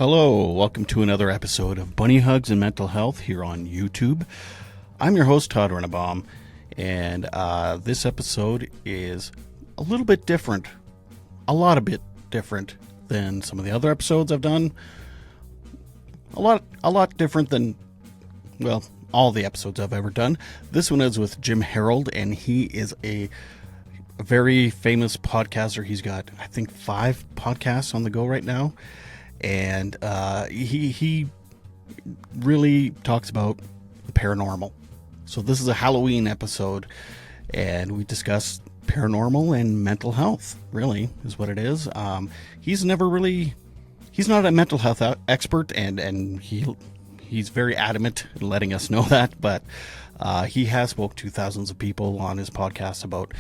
Hello, welcome to another episode of Bunny Hugs and Mental Health here on YouTube. I'm your host, Todd Rennebaum, and this episode is a little bit different, a bit different than some of the other episodes I've done. A lot different than, well, all the episodes I've ever done. This one is with Jim Harold, and he is a very famous podcaster. He's got, I think, 5 podcasts on the go right now. And he really talks about the paranormal. So this is a Halloween episode, and we discuss paranormal and mental health, really, is what it is. He's not a mental health expert, and he's very adamant in letting us know that, but he has spoke to thousands of people on his podcast about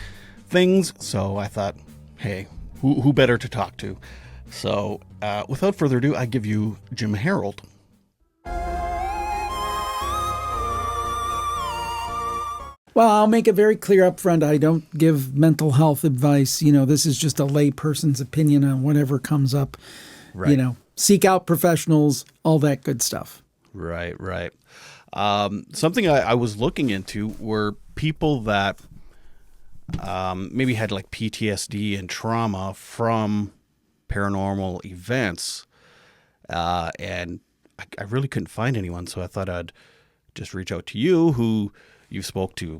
things, so I thought, hey, who better to talk to? So, without further ado, I give you Jim Harold. Well, I'll make it very clear up front. I don't give mental health advice. This is just a lay person's opinion on whatever comes up. Right. Seek out professionals, all that good stuff. Right. Something I was looking into were people that maybe had like PTSD and trauma from paranormal events, and I really couldn't find anyone, so I thought I'd just reach out to you, who you've spoke to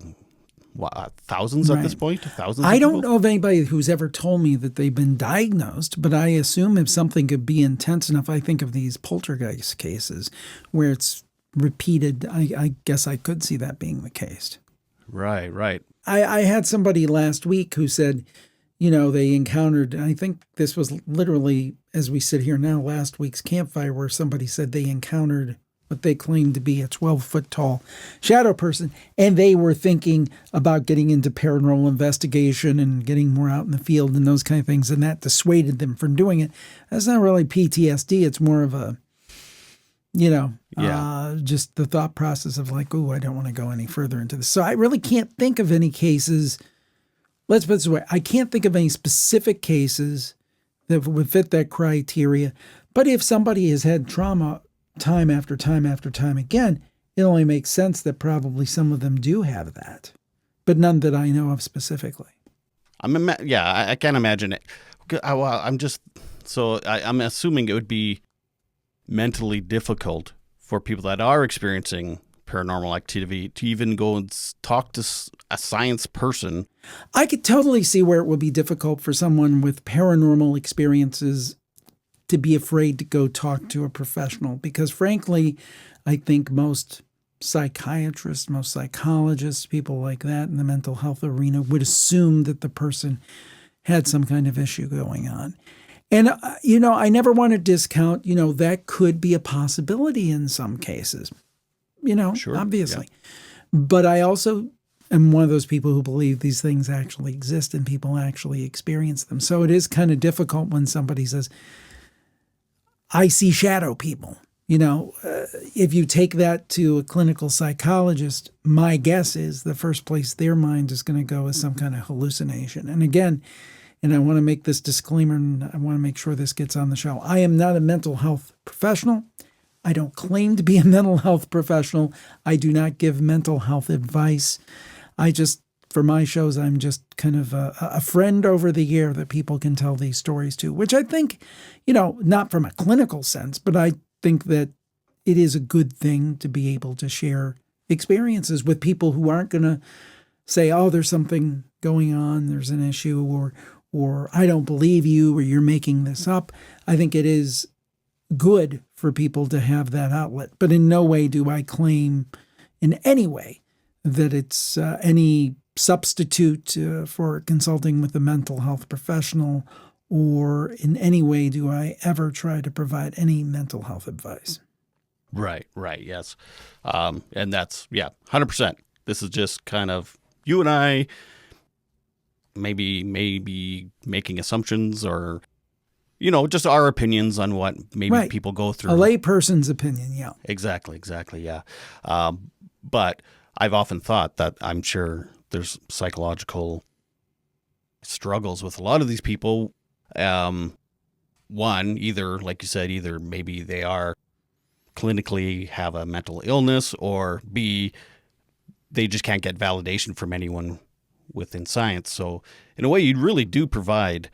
thousands at this point. I don't know of anybody who's ever told me that they've been diagnosed, but I assume if something could be intense enough, I think of these poltergeist cases where it's repeated. I guess I could see that being the case. Right. I had somebody last week who said, they encountered, I think this was literally, as we sit here now, last week's campfire, where somebody said they encountered what they claimed to be a 12-foot tall shadow person. And they were thinking about getting into paranormal investigation and getting more out in the field and those kind of things. And that dissuaded them from doing it. That's not really PTSD. It's more of a, just the thought process of like, I don't want to go any further into this. So I really can't think of any cases. Let's put it this way. I can't think of any specific cases that would fit that criteria. But if somebody has had trauma time after time after time again, it only makes sense that probably some of them do have that. But none that I know of specifically. I can't imagine it. I'm assuming it would be mentally difficult for people that are experiencing paranormal activity to even go and talk to a science person. I could totally see where it would be difficult for someone with paranormal experiences to be afraid to go talk to a professional, because frankly, I think most psychiatrists, most psychologists, people like that in the mental health arena would assume that the person had some kind of issue going on. And, I never want to discount, that could be a possibility in some cases. Sure, obviously. Yeah. But I also am one of those people who believe these things actually exist and people actually experience them. So it is kind of difficult when somebody says, I see shadow people. If you take that to a clinical psychologist, my guess is the first place their mind is going to go is some kind of hallucination. And again, and I want to make this disclaimer, and I want to make sure this gets on the show, I am not a mental health professional. I don't claim to be a mental health professional. I do not give mental health advice. For my shows, I'm just kind of a friend over the air that people can tell these stories to, which I think, not from a clinical sense, but I think that it is a good thing to be able to share experiences with people who aren't going to say, oh, there's something going on, there's an issue, or I don't believe you, or you're making this up. I think it is good for people to have that outlet. But in no way do I claim in any way that it's any substitute for consulting with a mental health professional, or in any way do I ever try to provide any mental health advice. Right, yes. And that's, 100%. This is just kind of you and I maybe making assumptions, or just our opinions on what maybe people go through. A lay person's opinion, yeah. Exactly, yeah. But I've often thought that I'm sure there's psychological struggles with a lot of these people. one, either, like you said, either maybe they are clinically have a mental illness, or B, they just can't get validation from anyone within science. So in a way, you really do provide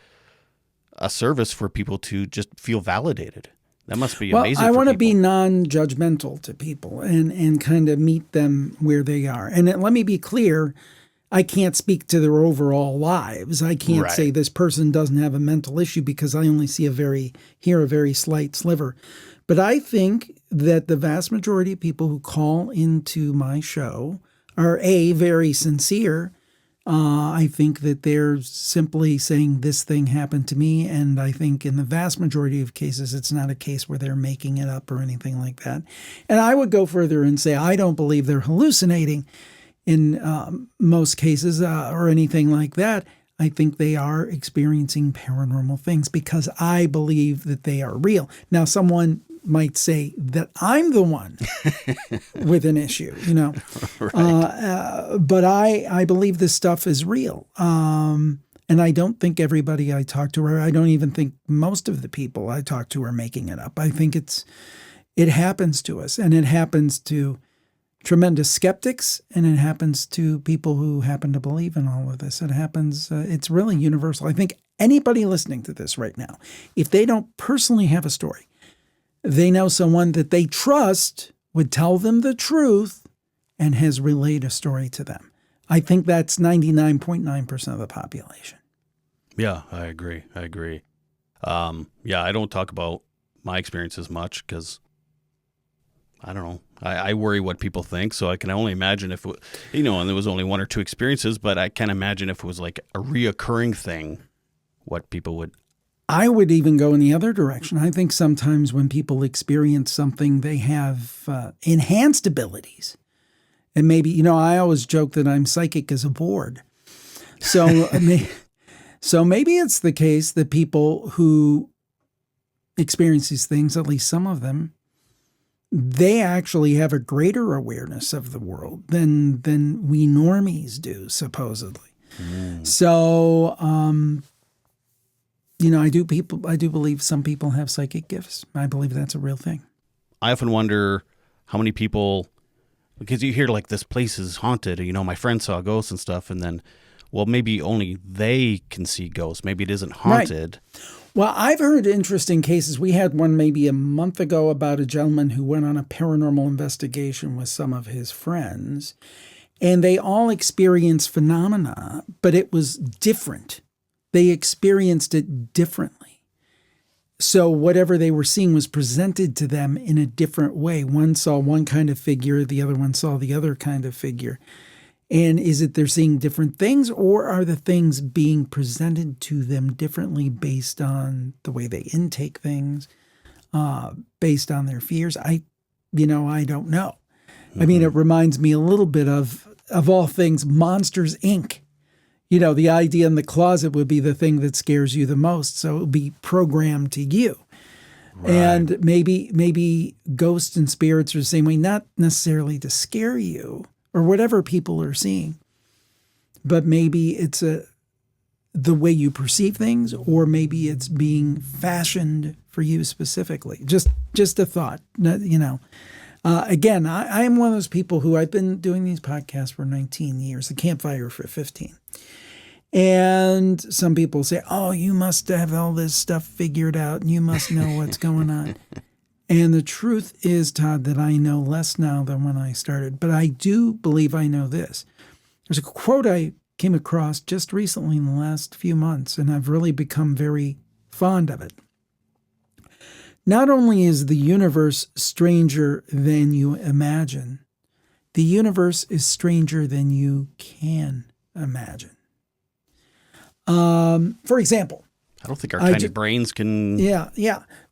a service for people to just feel validated. That must be amazing. I for want to be people. non-judgmental to people and kind of meet them where they are. And let me be clear, I can't speak to their overall lives. I can't Right. say this person doesn't have a mental issue because I only see a very slight sliver. But I think that the vast majority of people who call into my show are very sincere. I think that they're simply saying this thing happened to me. And I think in the vast majority of cases, it's not a case where they're making it up or anything like that. And I would go further and say, I don't believe they're hallucinating in most cases or anything like that. I think they are experiencing paranormal things because I believe that they are real. Now, someone might say that I'm the one with an issue, Right. but I believe this stuff is real. And I don't think everybody I talk to, or I don't even think most of the people I talk to are making it up. I think it happens to us, and it happens to tremendous skeptics, and it happens to people who happen to believe in all of this. It happens, it's really universal. I think anybody listening to this right now, if they don't personally have a story, they know someone that they trust would tell them the truth and has relayed a story to them. I think that's 99.9% of the population. Yeah, I agree. Yeah, I don't talk about my experiences much because I don't know. I worry what people think, so I can only imagine if, and there was only one or two experiences, but I can't imagine if it was like a reoccurring thing, what people would. I would even go in the other direction. I think sometimes when people experience something, they have enhanced abilities. And maybe, I always joke that I'm psychic as a board. So, so maybe it's the case that people who experience these things, at least some of them, they actually have a greater awareness of the world than we normies do, supposedly. So, I do believe some people have psychic gifts. I believe that's a real thing. I often wonder how many people, because you hear like this place is haunted, my friend saw ghosts and stuff, and then, well, maybe only they can see ghosts. Maybe it isn't haunted. Right. Well, I've heard interesting cases. We had one maybe a month ago about a gentleman who went on a paranormal investigation with some of his friends, and they all experienced phenomena, but it was different. They experienced it differently. So whatever they were seeing was presented to them in a different way. One saw one kind of figure, the other one saw the other kind of figure. And is it they're seeing different things, or are the things being presented to them differently based on the way they intake things, based on their fears? I don't know. I mean, it reminds me a little bit of all things, Monsters, Inc. The idea in the closet would be the thing that scares you the most. So it would be programmed to you. Right. And maybe ghosts and spirits are the same way, not necessarily to scare you or whatever people are seeing, but maybe it's the way you perceive things, or maybe it's being fashioned for you specifically. Just a thought, Again, I am one of those people who I've been doing these podcasts for 19 years, the Campfire for 15. And some people say, oh, you must have all this stuff figured out and you must know what's going on. And the truth is, Todd, that I know less now than when I started. But I do believe I know this. There's a quote I came across just recently in the last few months, and I've really become very fond of it. Not only is the universe stranger than you imagine, the universe is stranger than you can imagine. For example, I don't think our tiny brains can. Yeah.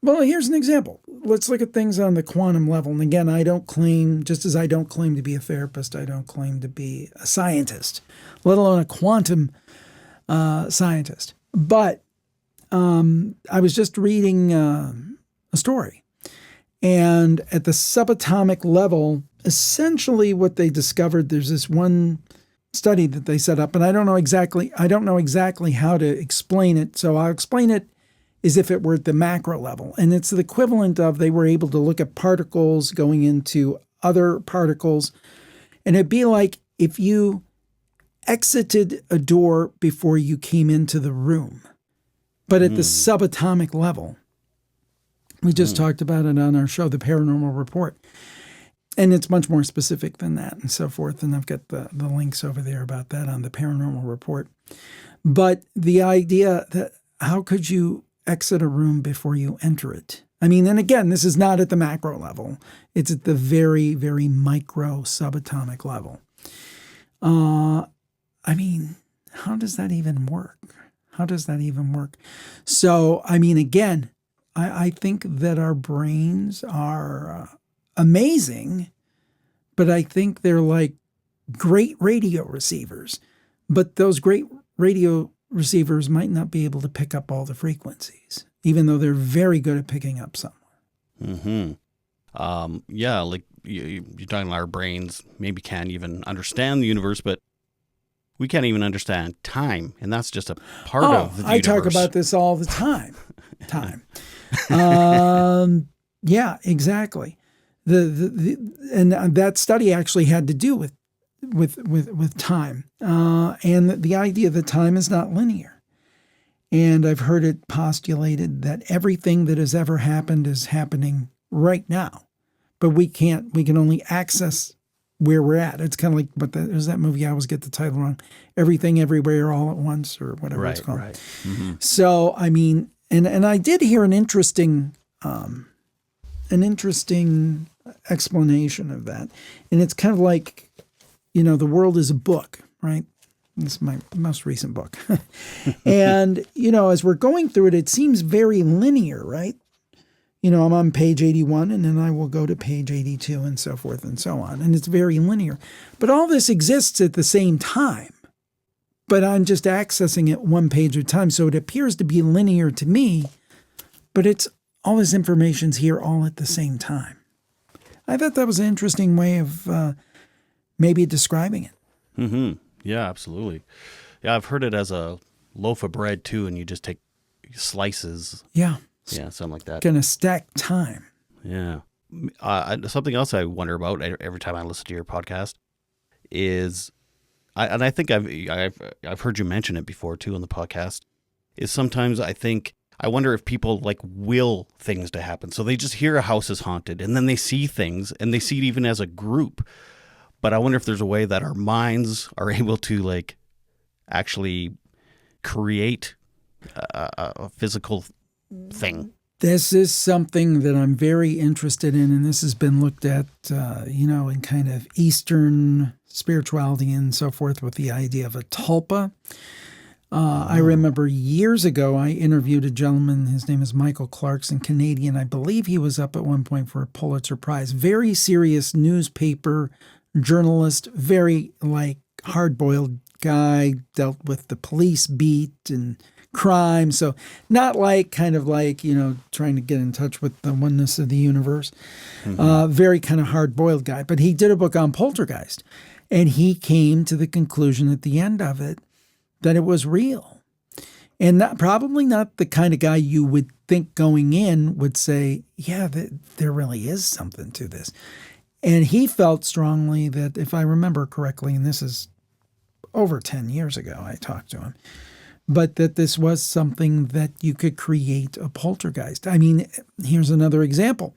Well, here's an example. Let's look at things on the quantum level. And again, I don't claim, just as I don't claim to be a therapist, I don't claim to be a scientist, let alone a quantum scientist. But I was just reading a story. And at the subatomic level, essentially what they discovered, there's this one study that they set up, and I don't know exactly how to explain it, so I'll explain it as if it were at the macro level. And it's the equivalent of they were able to look at particles going into other particles. And it'd be like if you exited a door before you came into the room, but at the subatomic level. We just talked about it on our show, The Paranormal Report. And it's much more specific than that and so forth. And I've got the links over there about that on the Paranormal Report. But the idea that how could you exit a room before you enter it? I mean, and again, this is not at the macro level. It's at the very, very micro subatomic level. I mean, how does that even work? How does that even work? So, I mean, again, I think that our brains are amazing, but I think they're like great radio receivers. But those great radio receivers might not be able to pick up all the frequencies, even though they're very good at picking up some. Yeah, like you're talking about our brains maybe can't even understand the universe, but we can't even understand time, and that's just a part of the universe. I talk about this all the time. Yeah, exactly. And that study actually had to do with time, and the idea that time is not linear. And I've heard it postulated that everything that has ever happened is happening right now, but we can only access where we're at. It's kind of like, there's that movie, I always get the title wrong, Everything Everywhere All at Once, or whatever it's called. Right. Mm-hmm. So, I mean, and I did hear an interesting explanation of that. And it's kind of like, the world is a book, right? This is my most recent book. And, as we're going through it, it seems very linear, right? I'm on page 81, and then I will go to page 82 and so forth and so on. And it's very linear. But all this exists at the same time. But I'm just accessing it one page at a time. So it appears to be linear to me, but it's all this information's here all at the same time. I thought that was an interesting way of maybe describing it. Mm-hmm. Yeah, absolutely. Yeah, I've heard it as a loaf of bread, too, and you just take slices. Yeah. Yeah, something like that. Gonna stack time. Yeah. Something else I wonder about every time I listen to your podcast is, I think I've heard you mention it before too on the podcast, is sometimes I wonder if people like will things to happen. So they just hear a house is haunted, and then they see things, and they see it even as a group. But I wonder if there's a way that our minds are able to like actually create a physical thing. This is something that I'm very interested in, and this has been looked at, in kind of Eastern spirituality and so forth, with the idea of a tulpa. I remember years ago, I interviewed a gentleman. His name is Michael Clarkson, Canadian. I believe he was up at one point for a Pulitzer Prize. Very serious newspaper journalist, very like hard-boiled guy, dealt with the police beat and crime. So not like kind of like, trying to get in touch with the oneness of the universe. Mm-hmm. Very kind of hard-boiled guy. But he did a book on poltergeist. And he came to the conclusion at the end of it that it was real. And probably not the kind of guy you would think going in would say, yeah, there really is something to this. And he felt strongly that, if I remember correctly, and this is over 10 years ago I talked to him, but that this was something that you could create a poltergeist. I mean, here's another example.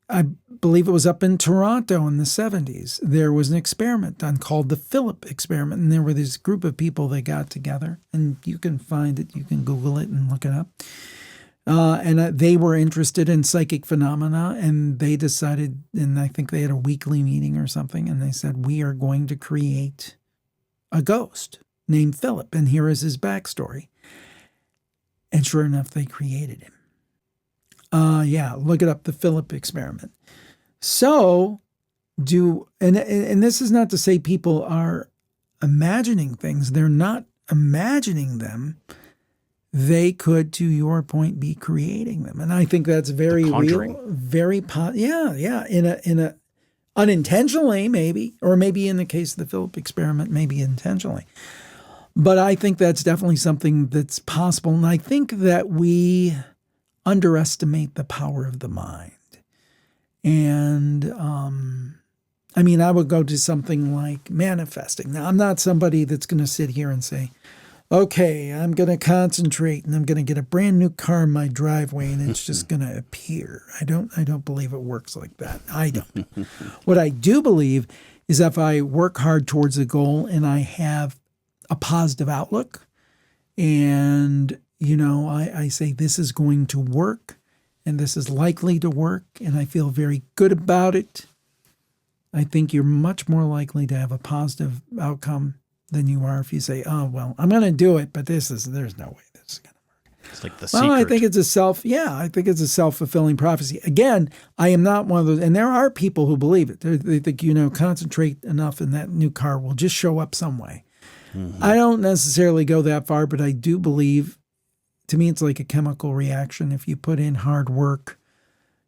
I believe it was up in Toronto in the 70s. There was an experiment done called the Philip experiment. And there were this group of people that got together. And you can find it. You can Google it and look it up. And they were interested in psychic phenomena. And they decided, and I think they had a weekly meeting or something. And they said, we are going to create a ghost named Philip, and here is his backstory. And sure enough, they created him. Look it up, the Philip experiment. So, and this is not to say people are imagining things. They're not imagining them. They could, to your point, be creating them. And I think that's very real, very in a unintentionally maybe, or maybe in the case of the Philip experiment, maybe intentionally. But I think that's definitely something that's possible. And I think that we underestimate the power of the mind. And I would go to something like manifesting. Now, I'm not somebody that's going to sit here and say, okay, I'm going to concentrate and I'm going to get a brand new car in my driveway and it's just going to appear. I don't believe it works like that. I don't. What I do believe is if I work hard towards a goal and I have a positive outlook and, I say this is going to work and this is likely to work and I feel very good about it, I think you're much more likely to have a positive outcome than you are if you say, oh, well, I'm going to do it, but there's no way this is going to work. It's like the secret. Well, I think it's a self-fulfilling prophecy. Again, I am not one of those, and there are people who believe it. They think, concentrate enough and that new car will just show up some way. Mm-hmm. I don't necessarily go that far, but I do believe, to me, it's like a chemical reaction. If you put in hard work,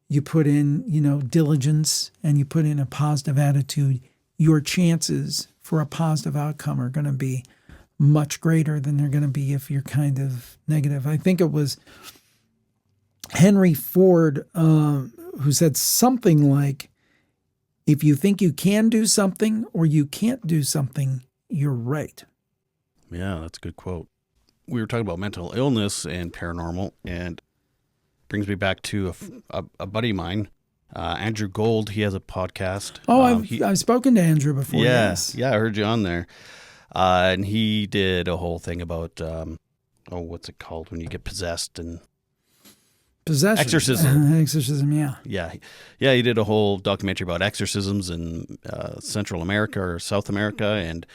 you put in, diligence, and you put in a positive attitude, your chances for a positive outcome are going to be much greater than they're going to be if you're kind of negative. I think it was Henry Ford who said something like, if you think you can do something or you can't do something, you're right. Yeah, that's a good quote. We were talking about mental illness and paranormal, and brings me back to a buddy of mine, Andrew Gold. He has a podcast. Oh, I've spoken to Andrew before. Yeah, I heard you on there. And he did a whole thing about, what's it called when you get possessed and possession. Exorcism. Exorcism, yeah. Yeah, he did a whole documentary about exorcisms in Central America or South America. And,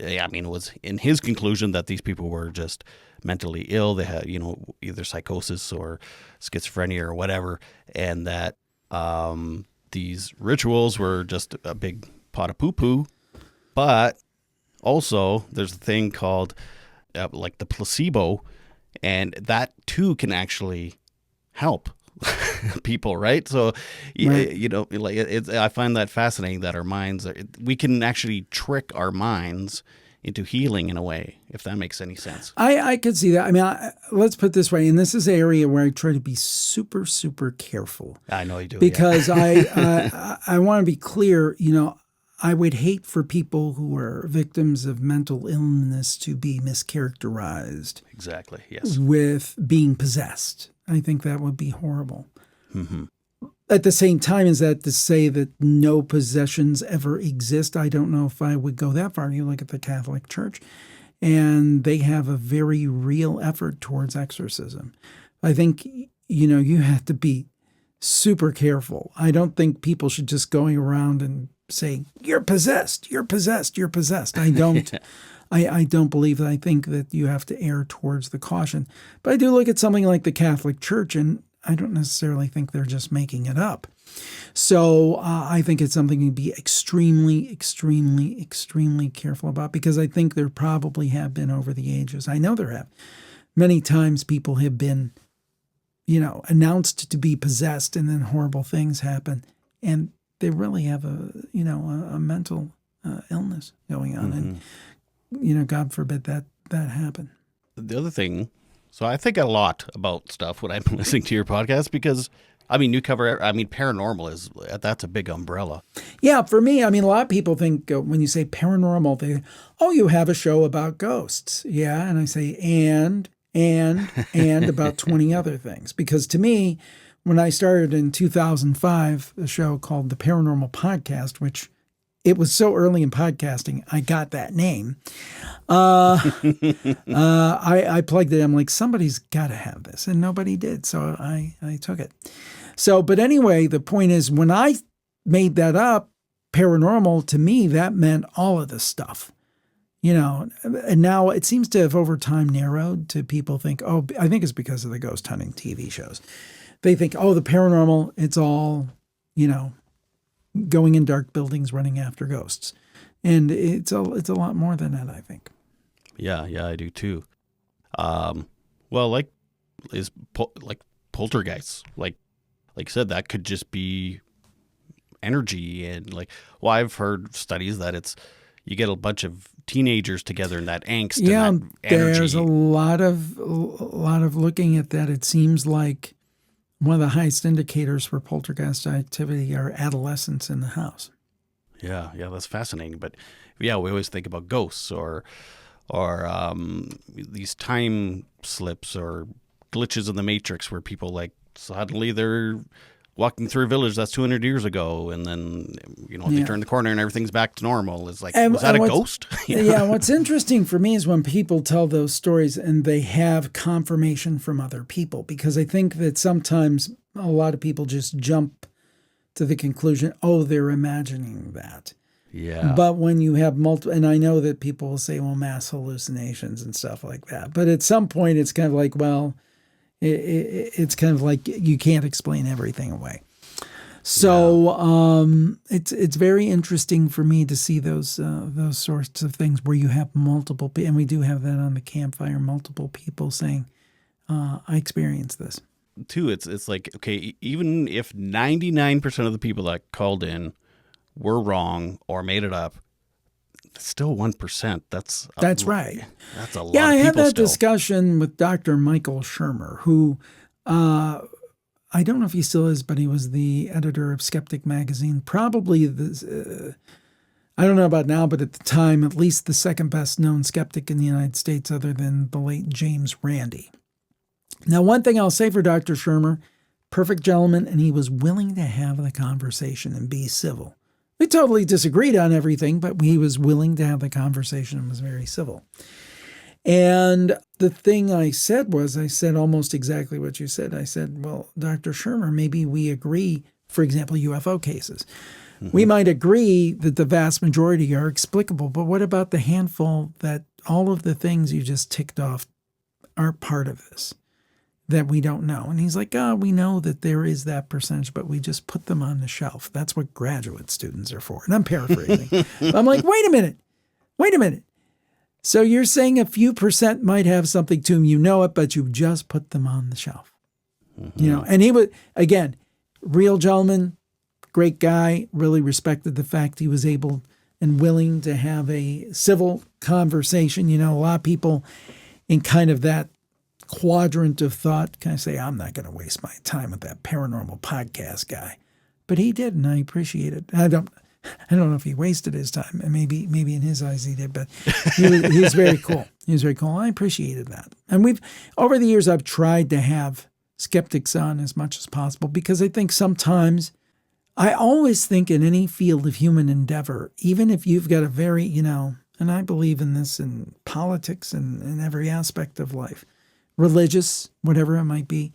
it was in his conclusion that these people were just mentally ill. They had, either psychosis or schizophrenia or whatever. And that these rituals were just a big pot of poo-poo. But also there's a thing called like the placebo, and that too can actually help people, right? So, right. I find that fascinating that our minds, we can actually trick our minds into healing in a way, if that makes any sense. I could see that. Let's put it this way, and this is an area where I try to be super, super careful. I know you do. Because I want to be clear, I would hate for people who are victims of mental illness to be mischaracterized. Exactly, yes. With being possessed. I think that would be horrible. Mm-hmm. At the same time, is that to say that no possessions ever exist? I don't know if I would go that far. You look at the Catholic Church, and they have a very real effort towards exorcism. I think, you have to be super careful. I don't think people should just going around and saying, you're possessed, you're possessed, you're possessed. I don't. I don't believe that. I think that you have to err towards the caution. But I do look at something like the Catholic Church, and I don't necessarily think they're just making it up. So I think it's something to be extremely, extremely, extremely careful about, because I think there probably have been over the ages. I know there have. Many times people have been, announced to be possessed, and then horrible things happen, and they really have a mental illness going on. Mm-hmm. And, God forbid that happen. The other thing, so I think a lot about stuff when I'm listening to your podcast, because, you cover, paranormal that's a big umbrella. Yeah, for me, a lot of people think when you say paranormal, they think, oh, you have a show about ghosts. Yeah, and I say, and about 20 other things. Because to me, when I started in 2005, a show called The Paranormal Podcast, which it was so early in podcasting, I got that name. I plugged it. I'm like, somebody's got to have this. And nobody did. So I took it. So, but anyway, the point is, when I made that up, paranormal, to me, that meant all of this stuff. And now it seems to have over time narrowed to people think, oh, I think it's because of the ghost hunting TV shows. They think, oh, the paranormal, it's all, going in dark buildings, running after ghosts. And it's a lot more than that, I think. Yeah, I do too. Poltergeists, like you said, that could just be energy. And I've heard studies that it's you get a bunch of teenagers together in that angst Yeah, and that energy. there's a lot of looking at that. It seems like one of the highest indicators for poltergeist activity are adolescents in the house. Yeah, that's fascinating. But yeah, we always think about ghosts or these time slips or glitches in the Matrix where people like suddenly they're walking through a village that's 200 years ago, and then they turn the corner and everything's back to normal. It's like, was that a ghost? Yeah, what's interesting for me is when people tell those stories and they have confirmation from other people, because I think that sometimes a lot of people just jump to the conclusion, oh, they're imagining that. Yeah. But when you have multiple, and I know that people will say, well, mass hallucinations and stuff like that. But at some point, it's kind of like, well, it's kind of like you can't explain everything away. So it's very interesting for me to see those sorts of things where you have multiple people, and we do have that on the campfire, multiple people saying, I experienced this. Too, it's like, okay, even if 99% of the people that called in were wrong or made it up, still 1%. That's right. That's a lot. Yeah, of I had people that still. discussion with Dr. Michael Shermer, who I don't know if he still is, but he was the editor of Skeptic magazine. Probably I don't know about now, but at the time, at least the second best known skeptic in the United States, other than the late James Randi. Now, one thing I'll say for Dr. Shermer, perfect gentleman, and he was willing to have the conversation and be civil. We totally disagreed on everything, but he was willing to have the conversation and was very civil. And the thing I said almost exactly what you said. I said, well, Dr. Shermer, maybe we agree, for example, UFO cases. Mm-hmm. We might agree that the vast majority are explicable, but what about the handful that all of the things you just ticked off aren't part of this, that we don't know? And he's like, we know that there is that percentage, but we just put them on the shelf. That's what graduate students are for. And I'm paraphrasing. I'm like, wait a minute. So you're saying a few percent might have something to them, you know it, but you just put them on the shelf. Mm-hmm. And he was, again, real gentleman, great guy, really respected the fact he was able and willing to have a civil conversation. A lot of people in kind of that quadrant of thought kind of say, I'm not going to waste my time with that paranormal podcast guy. But he did, and I appreciate it. I don't know if he wasted his time, and maybe in his eyes he did, but he was very cool. He was very cool. I appreciated that. And over the years, I've tried to have skeptics on as much as possible, because I think sometimes, I always think in any field of human endeavor, even if you've got a very, and I believe in this in politics and in every aspect of life, religious, whatever it might be,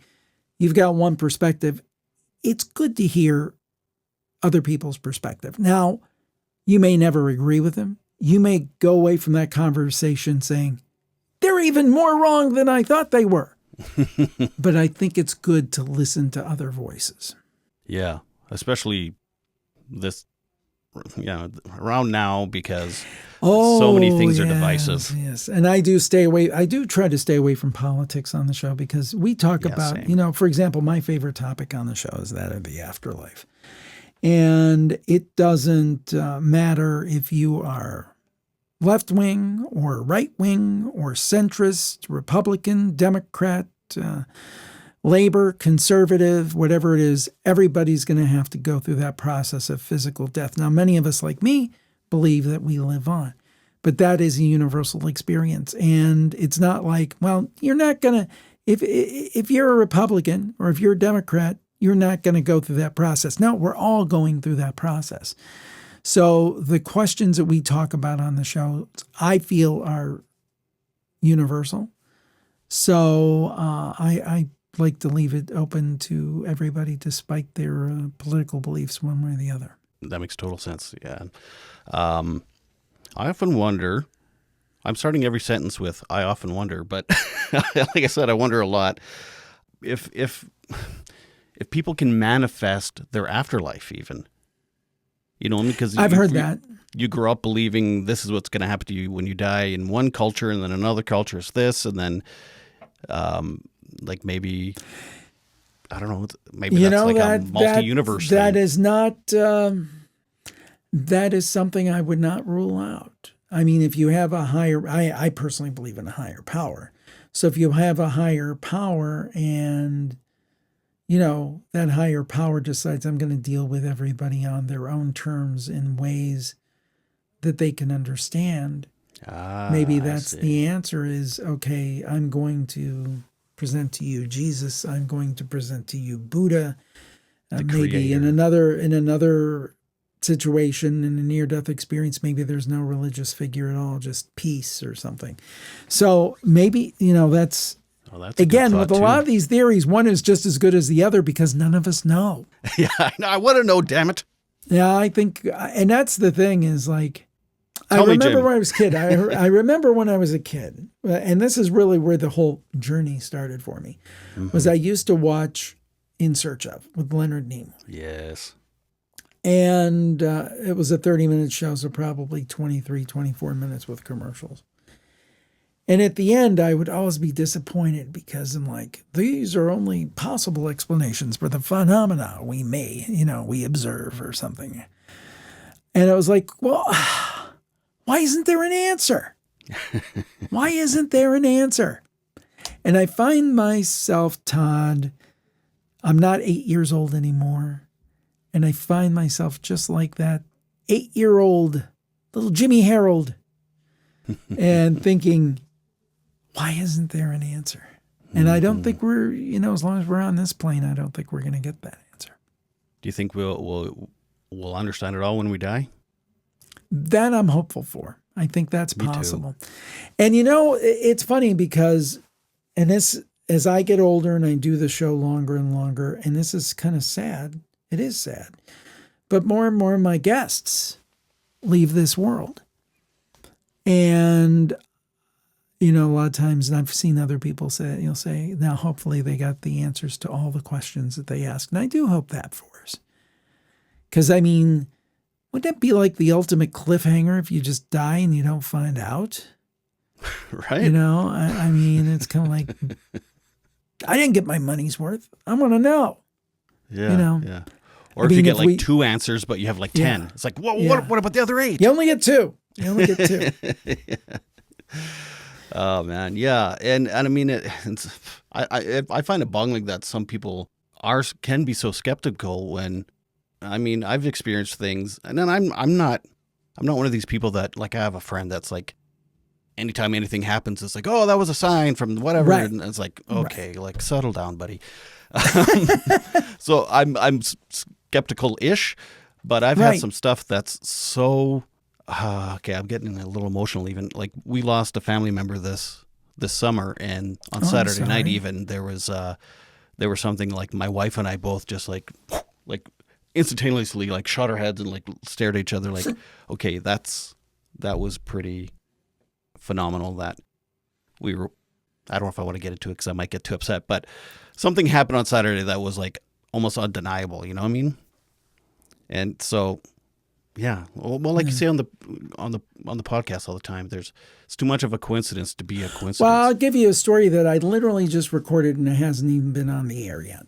you've got one perspective. It's good to hear other people's perspective. Now, you may never agree with them. You may go away from that conversation saying, they're even more wrong than I thought they were. But I think it's good to listen to other voices. Yeah, especially this, around now, because so many things are divisive. Yes, and I do stay away. I do try to stay away from politics on the show, because we talk about, same. For example, my favorite topic on the show is that of the afterlife. And it doesn't matter if you are left-wing or right-wing or centrist, Republican, Democrat, Labor, conservative, whatever it is, everybody's going to have to go through that process of physical death. Now, many of us, like me, believe that we live on. But that is a universal experience. And it's not like, well, you're not going to, if you're a Republican or if you're a Democrat, you're not going to go through that process. No, we're all going through that process. So the questions that we talk about on the show, I feel, are universal. So I like to leave it open to everybody, despite their political beliefs, one way or the other. That makes total sense. Yeah. I often wonder, I'm starting every sentence with, I often wonder, but like I said, I wonder a lot if people can manifest their afterlife even, because I've heard that. You grew up believing this is what's going to happen to you when you die in one culture, and then another culture is this, and then, maybe, I don't know, maybe that's like a multi-universe thing. That is not that is something I would not rule out. I mean, if you have a higher, I personally believe in a higher power. So if you have a higher power and, that higher power decides I'm going to deal with everybody on their own terms in ways that they can understand, maybe that's the answer is, okay, I'm going to present to you Jesus. I'm going to present to you Buddha. Maybe in another situation, in a near-death experience, maybe there's no religious figure at all, just peace or something. So maybe, that's again, with a lot of these theories, one is just as good as the other because none of us know. Yeah, I want to know, damn it. Yeah, I think, and that's the thing is like, I remember when I was a kid. I remember when I was a kid, and this is really where the whole journey started for me, was I used to watch In Search Of with Leonard Nimoy. Yes. And it was a 30-minute show, so probably 23, 24 minutes with commercials. And at the end, I would always be disappointed because I'm like, these are only possible explanations for the phenomena we we observe or something. And I was like, well, why isn't there an answer? Why isn't there an answer? And I find myself, Todd, I'm not 8 years old anymore. And I find myself just like that 8-year-old little Jimmy Harold and thinking, why isn't there an answer? And I don't think we're, as long as we're on this plane, I don't think we're going to get that answer. Do you think we'll understand it all when we die? That I'm hopeful for. I think that's possible. And it's funny because, and this, as I get older and I do the show longer and longer, and this is kind of sad. It is sad. But more and more of my guests leave this world. And, a lot of times, and I've seen other people say, now hopefully they got the answers to all the questions that they ask. And I do hope that for us. Because, wouldn't that be like the ultimate cliffhanger if you just die and you don't find out? Right. It's kind of like, I didn't get my money's worth. I want to know. Yeah. Yeah. Or if you get two answers, but you have 10. It's like, what about the other 8? You only get 2. Yeah. Oh, man. Yeah. And I mean, I find it boggling that some people can be so skeptical when, I've experienced things, and then I'm not one of these people that, I have a friend that's like, anytime anything happens, it's like, oh, that was a sign from whatever. Right. And it's like, okay, settle down, buddy. So I'm skeptical-ish, but I've had some stuff that's so, okay, I'm getting a little emotional even. Like, we lost a family member this summer, and on Saturday night even, there was something like my wife and I both just like instantaneously shot our heads and stared at each other like, okay, that was pretty phenomenal that we were, I don't know if I want to get into it because I might get too upset, but something happened on Saturday that was almost undeniable, you know what I mean? And so, yeah, well, like you say on the podcast all the time, it's too much of a coincidence to be a coincidence. Well, I'll give you a story that I literally just recorded and it hasn't even been on the air yet.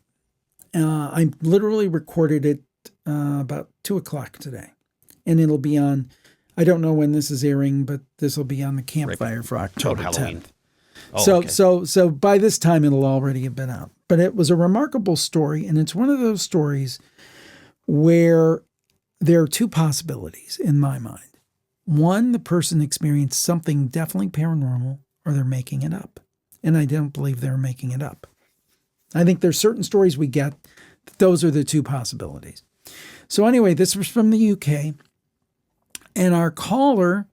I literally recorded it about 2:00 today, and it'll be on. I don't know when this is airing, but this will be on the campfire for October 10th. Oh, so by this time it'll already have been out. But it was a remarkable story, and it's one of those stories where there are two possibilities in my mind. One, the person experienced something definitely paranormal, or they're making it up. And I don't believe they're making it up. I think there's certain stories we get, those are the two possibilities. So anyway, this was from the UK, and our caller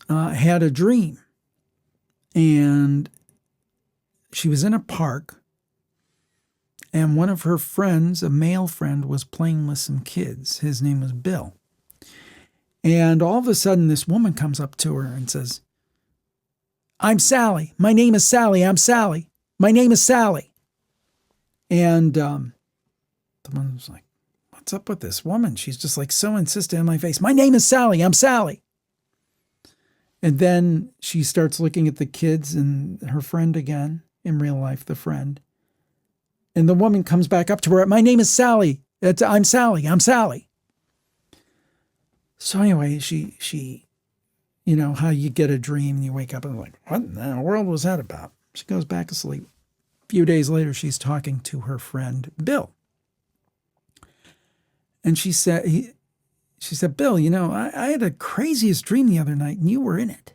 had a dream. And she was in a park, and one of her friends, a male friend, was playing with some kids. His name was Bill. And all of a sudden, this woman comes up to her and says, "I'm Sally. My name is Sally. I'm Sally. My name is Sally." And the woman was like, "What's up with this woman? She's just so insistent on my face. My name is Sally. I'm Sally." And then she starts looking at the kids and her friend again, in real life, the friend. And the woman comes back up to her. "My name is Sally. I'm Sally. I'm Sally." So anyway, she, you know, how you get a dream and you wake up and like, what in the world was that about? She goes back to sleep. A few days later, she's talking to her friend, Bill. And she said, Bill, you know, I had the craziest dream the other night and you were in it.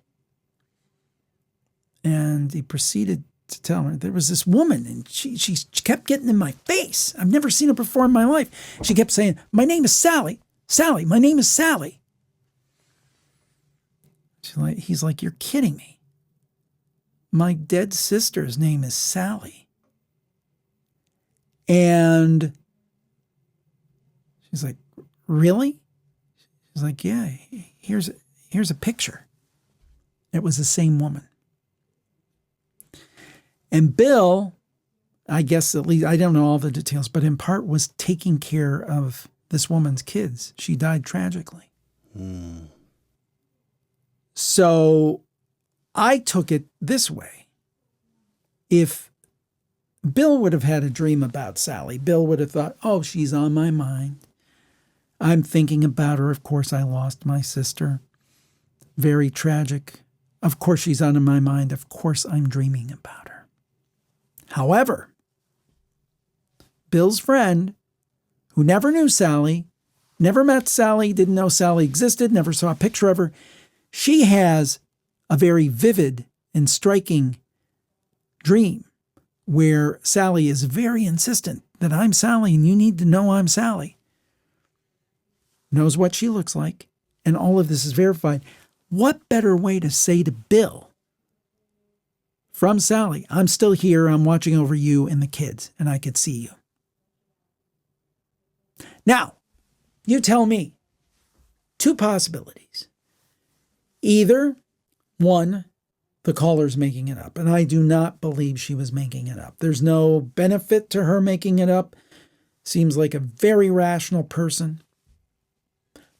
And he proceeded to tell her there was this woman and she kept getting in my face. I've never seen her before in my life. She kept saying, my name is Sally. Sally, my name is Sally. He's like, you're kidding me. My dead sister's name is Sally. And she's like, really? She's like, yeah, here's a picture. It was the same woman. And Bill, I guess at least, I don't know all the details, but in part was taking care of this woman's kids. She died tragically. Mm. So I took it this way. If Bill would have had a dream about Sally, Bill would have thought, oh, she's on my mind. I'm thinking about her. Of course, I lost my sister. Very tragic. Of course, she's on my mind. Of course, I'm dreaming about her. However, Bill's friend, who never knew Sally, never met Sally, didn't know Sally existed, never saw a picture of her, she has a very vivid and striking dream where Sally is very insistent that I'm Sally and you need to know I'm Sally. Knows what she looks like, and all of this is verified. What better way to say to Bill from Sally, I'm still here, I'm watching over you and the kids, and I could see you. Now, you tell me, two possibilities. Either, one, the caller's making it up, and I do not believe she was making it up. There's no benefit to her making it up. Seems like a very rational person.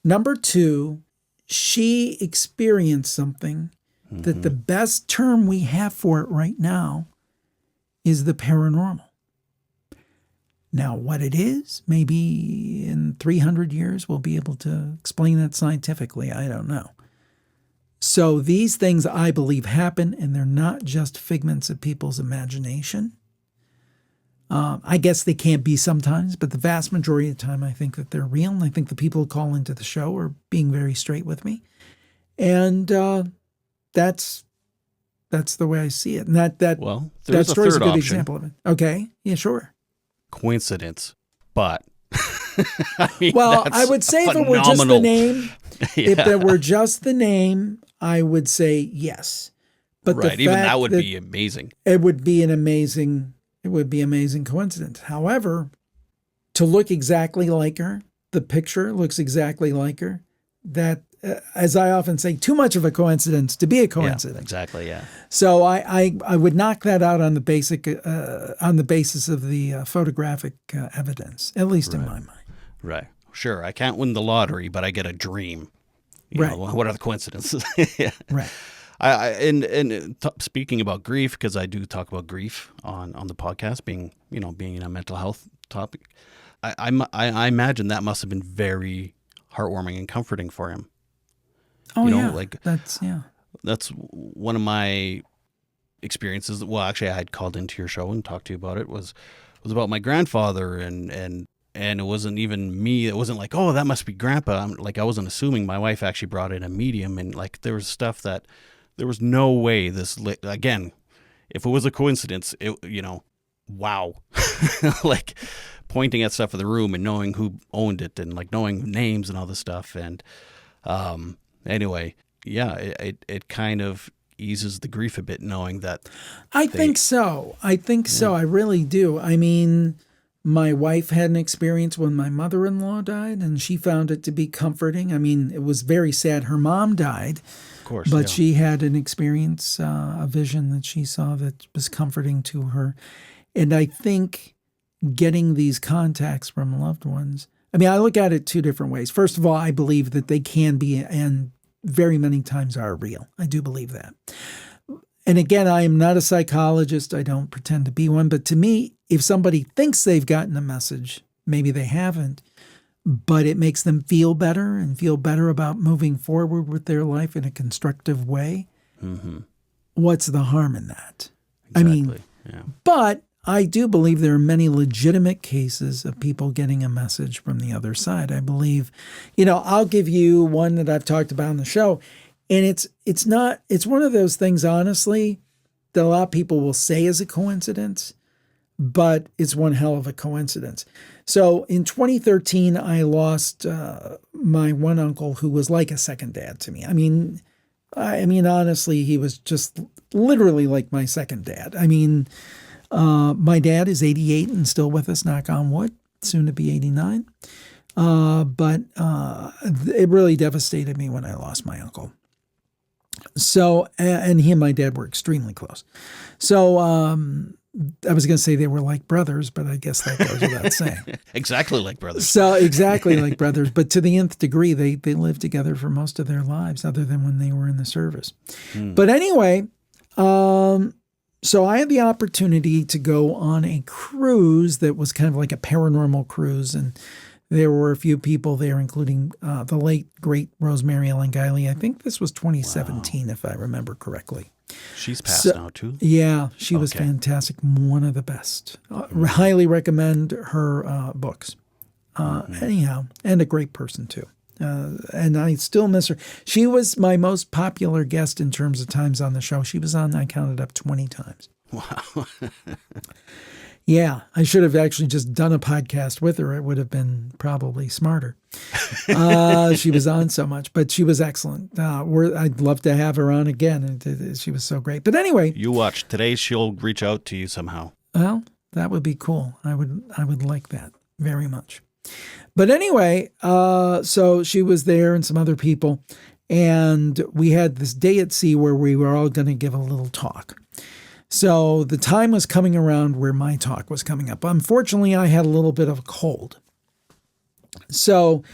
Number two, she experienced something that the best term we have for it right now is the paranormal. Now, what it is, maybe in 300 years, we'll be able to explain that scientifically. I don't know. So these things, I believe, happen, and they're not just figments of people's imagination. I guess they can't be sometimes, but the vast majority of the time, I think that they're real, and I think the people who call into the show are being very straight with me. And that's the way I see it. And that story's a good example of it. Okay, yeah, sure. Coincidence, but I would say if it were just the name, if there were just the name, I would say yes. But right, even that would be amazing. It would be an amazing. It would be amazing coincidence. However, to look exactly like her, the picture looks exactly like her. That, as I often say, too much of a coincidence to be a coincidence. Yeah, exactly. Yeah. So I would knock that out on the basis of the photographic evidence, at least in my mind. Right. Sure. I can't win the lottery, but I get a dream. You know, what are the coincidences? Yeah. Right. Speaking about grief, because I do talk about grief on the podcast, being a mental health topic, I imagine that must have been very heartwarming and comforting for him. Oh, that's one of my experiences. Well, actually, I had called into your show and talked to you about it. Was about my grandfather, and it wasn't even me. It wasn't like, oh, that must be Grandpa. I wasn't assuming. My wife actually brought in a medium, and there was stuff that there was no way this. Again, if it was a coincidence, wow, pointing at stuff in the room and knowing who owned it and knowing names and all this stuff. And anyway, yeah, it kind of eases the grief a bit knowing that. I think so. I really do. I mean, my wife had an experience when my mother-in-law died, and she found it to be comforting. I mean, it was very sad. Her mom died, of course, but she had an experience, a vision that she saw that was comforting to her. And I think getting these contacts from loved ones, I mean, I look at it two different ways. First of all, I believe that they can be and very many times are real. I do believe that. And again, I am not a psychologist. I don't pretend to be one. But to me, if somebody thinks they've gotten a message, maybe they haven't, but it makes them feel better and feel better about moving forward with their life in a constructive way, what's the harm in that? Exactly. I mean, but I do believe there are many legitimate cases of people getting a message from the other side. I believe, I'll give you one that I've talked about on the show, and it's one of those things, honestly, that a lot of people will say is a coincidence, but it's one hell of a coincidence. So in 2013, I lost my one uncle who was like a second dad to me. I mean, honestly, he was just literally like my second dad. I mean, my dad is 88 and still with us, knock on wood, soon to be 89. But it really devastated me when I lost my uncle. So, and he and my dad were extremely close. So, I was going to say they were like brothers, but I guess that goes without saying. Exactly like brothers. So exactly like brothers, but to the nth degree, they lived together for most of their lives, other than when they were in the service. But anyway, so I had the opportunity to go on a cruise that was kind of like a paranormal cruise, and there were a few people there, including the late, great Rosemary Ellen Guiley. I think this was 2017, if I remember correctly. She's passed now, too? Yeah, she was fantastic. One of the best. Highly recommend her books. Anyhow, and a great person, too. And I still miss her. She was my most popular guest in terms of times on the show. She was on, I counted up 20 times. Wow. Yeah, I should have actually just done a podcast with her. It would have been probably smarter. She was on so much, but she was excellent. I'd love to have her on again. She was so great. But anyway, you watch. Today she'll reach out to you somehow. Well, that would be cool. I would like that very much. But anyway, so she was there and some other people, and we had this day at sea where we were all going to give a little talk. So the time was coming around where my talk was coming up. Unfortunately, I had a little bit of a cold. So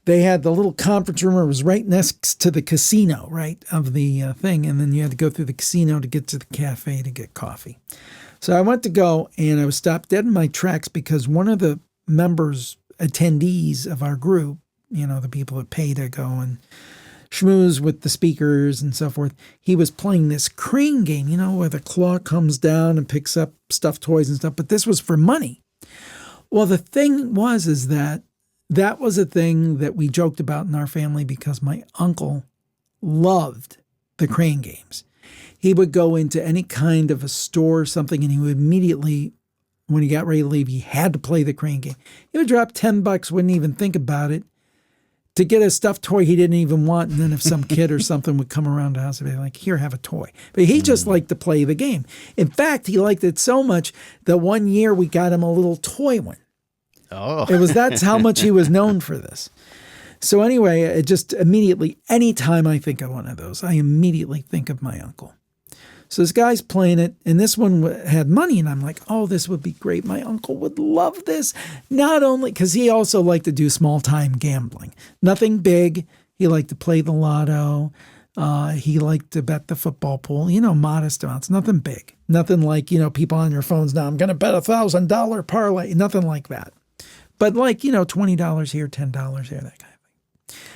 they had the little conference room. It was right next to the casino, right, of the thing. And then you had to go through the casino to get to the cafe to get coffee. So I went to go, and I was stopped dead in my tracks because one of the members, attendees of our group, the people that pay to go and schmooze with the speakers and so forth, he was playing this crane game, where the claw comes down and picks up stuffed toys and stuff, but this was for money. Well, the thing is that was a thing that we joked about in our family because my uncle loved the crane games. He would go into any kind of a store or something, and he would immediately, when he got ready to leave, he had to play the crane game. He would drop $10, wouldn't even think about it, to get a stuffed toy he didn't even want. And then if some kid or something would come around the house and be like, here, have a toy. But he just liked to play the game. In fact, he liked it so much that one year we got him a little toy one. Oh. That's how much he was known for this. So anyway, it just immediately, anytime I think of one of those, I immediately think of my uncle. So this guy's playing it, and this one had money, and I'm like, oh, this would be great. My uncle would love this. Not only, because he also liked to do small-time gambling. Nothing big. He liked to play the lotto. He liked to bet the football pool, modest amounts. Nothing big. Nothing like, people on your phones now, I'm going to bet $1,000 parlay. Nothing like that. But like, $20 here, $10 here, that kind of thing.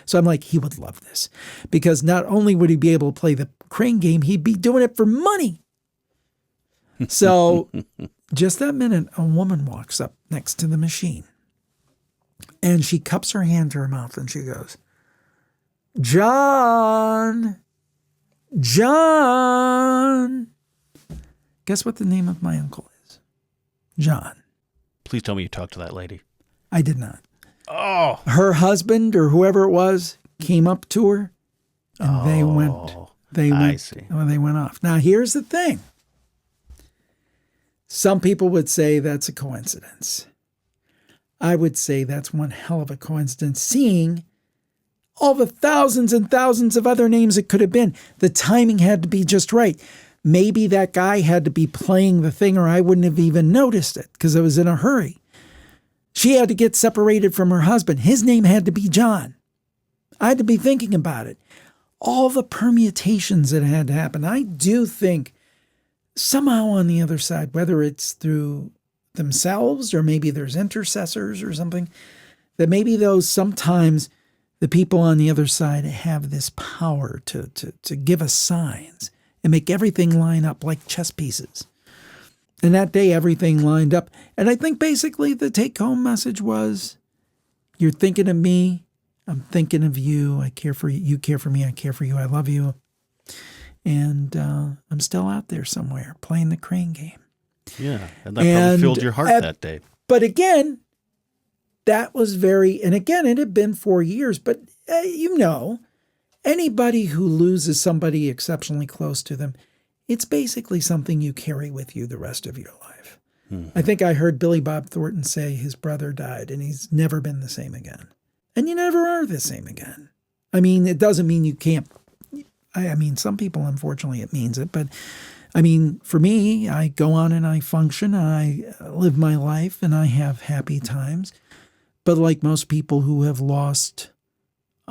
So I'm like, he would love this, because not only would he be able to play the crane game, he'd be doing it for money. So just that minute, a woman walks up next to the machine, and she cups her hand to her mouth and she goes, John. Guess what the name of my uncle is? John. Please tell me you talked to that lady. I did not. Oh. Her husband or whoever it was came up to her, and they went off. Now, here's the thing. Some people would say that's a coincidence. I would say that's one hell of a coincidence, seeing all the thousands and thousands of other names it could have been. The timing had to be just right. Maybe that guy had to be playing the thing, or I wouldn't have even noticed it because I was in a hurry. She had to get separated from her husband. His name had to be John. I had to be thinking about it. All the permutations that had to happen. I do think somehow on the other side, whether it's through themselves or maybe there's intercessors or something, that maybe those sometimes the people on the other side have this power to give us signs and make everything line up like chess pieces. And that day, everything lined up. And I think basically the take-home message was, you're thinking of me, I'm thinking of you, I care for you, you care for me, I care for you, I love you. And I'm still out there somewhere playing the crane game. Yeah, and that probably filled your heart that day. But again, that was and again, it had been 4 years, but anybody who loses somebody exceptionally close to them, it's basically something you carry with you the rest of your life. I think I heard Billy Bob Thornton say his brother died and he's never been the same again. And you never are the same again. I mean, it doesn't mean you can't. I mean, some people, unfortunately, it means it. But I mean, for me, I go on and I function and I live my life and I have happy times. But like most people who have lost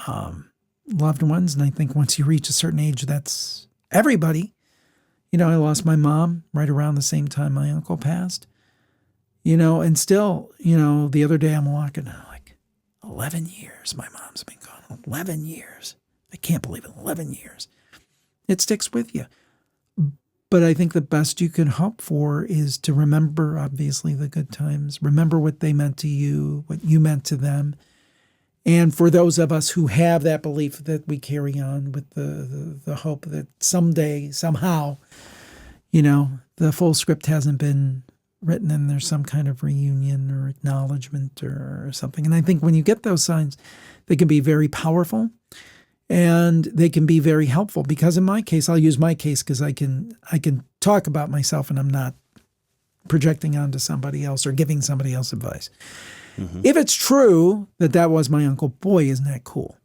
loved ones, and I think once you reach a certain age, that's everybody. I lost my mom right around the same time my uncle passed. And still, the other day I'm walking, and I'm like, 11 years my mom's been gone. 11 years. I can't believe it. 11 years. It sticks with you. But I think the best you can hope for is to remember, obviously, the good times. Remember what they meant to you, what you meant to them. And for those of us who have that belief, that we carry on with the hope that someday, somehow, the full script hasn't been written and there's some kind of reunion or acknowledgement or something. And I think when you get those signs, they can be very powerful and they can be very helpful. Because in my case, I'll use my case because I can talk about myself and I'm not projecting onto somebody else or giving somebody else advice. Mm-hmm. If it's true that was my uncle, boy, isn't that cool.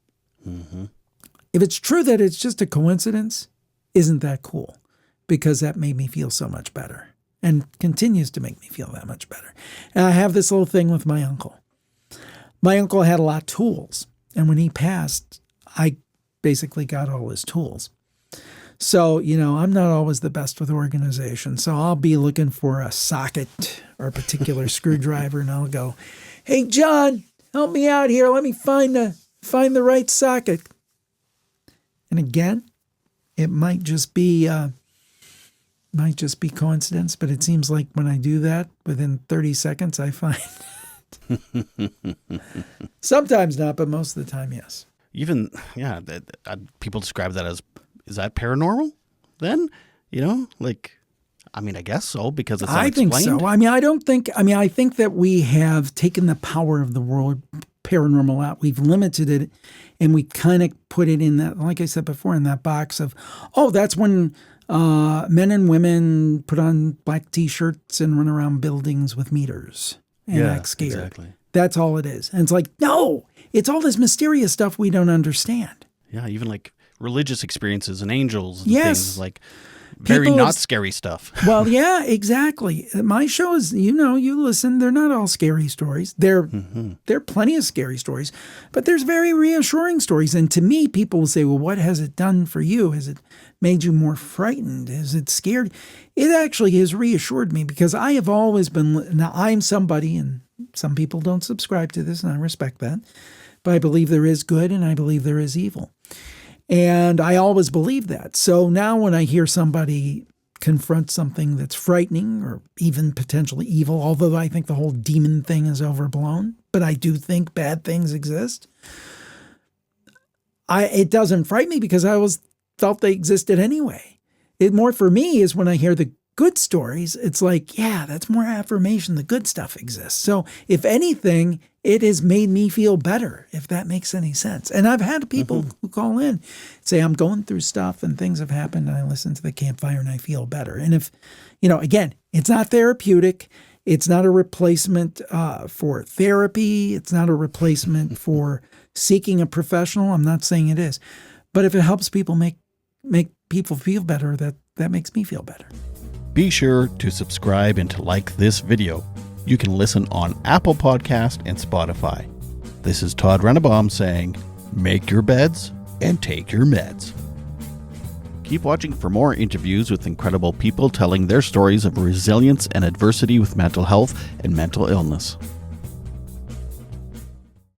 Mm-hmm. If it's true that it's just a coincidence, isn't that cool? Because that made me feel so much better and continues to make me feel that much better. And I have this little thing with my uncle. My uncle had a lot of tools. And when he passed, I basically got all his tools. So, I'm not always the best with organization. So I'll be looking for a socket or a particular screwdriver and I'll go, "Hey, John, help me out here. Let me find the right socket." And again, it might just be coincidence, but it seems like when I do that, within 30 seconds, I find it. Sometimes not, but most of the time, yes. Even, people describe that as, is that paranormal then? I guess so, because it's unexplained. I think so. I think that we have taken the power of the world paranormal out. We've limited it and we kind of put it in that, like I said before, in that box of, that's when men and women put on black T-shirts and run around buildings with meters and act scared. Exactly. That's all it is. And it's like, no, it's all this mysterious stuff we don't understand. Yeah, even like religious experiences and angels and things like very not scary stuff. Well, yeah, exactly. My show is, you listen, they're not all scary stories. There are plenty of scary stories, but there's very reassuring stories. And to me, people will say, well, what has it done for you? Has it made you more frightened? Has it scared? It actually has reassured me because I have always been, now I'm somebody, and some people don't subscribe to this, and I respect that, but I believe there is good and I believe there is evil. And I always believe that. So now when I hear somebody confront something that's frightening or even potentially evil, although I think the whole demon thing is overblown, but I do think bad things exist, it doesn't frighten me because I always felt they existed anyway. It more for me is when I hear the good stories, it's like, yeah, that's more affirmation. The good stuff exists. So if anything, it has made me feel better, if that makes any sense. And I've had people who call in say, I'm going through stuff and things have happened and I listen to the campfire and I feel better. And if, again, it's not therapeutic. It's not a replacement for therapy. It's not a replacement for seeking a professional. I'm not saying it is. But if it helps people make people feel better, that makes me feel better. Be sure to subscribe and to like this video. You can listen on Apple Podcast and Spotify. This is Todd Rennebaum saying, make your beds and take your meds. Keep watching for more interviews with incredible people telling their stories of resilience and adversity with mental health and mental illness.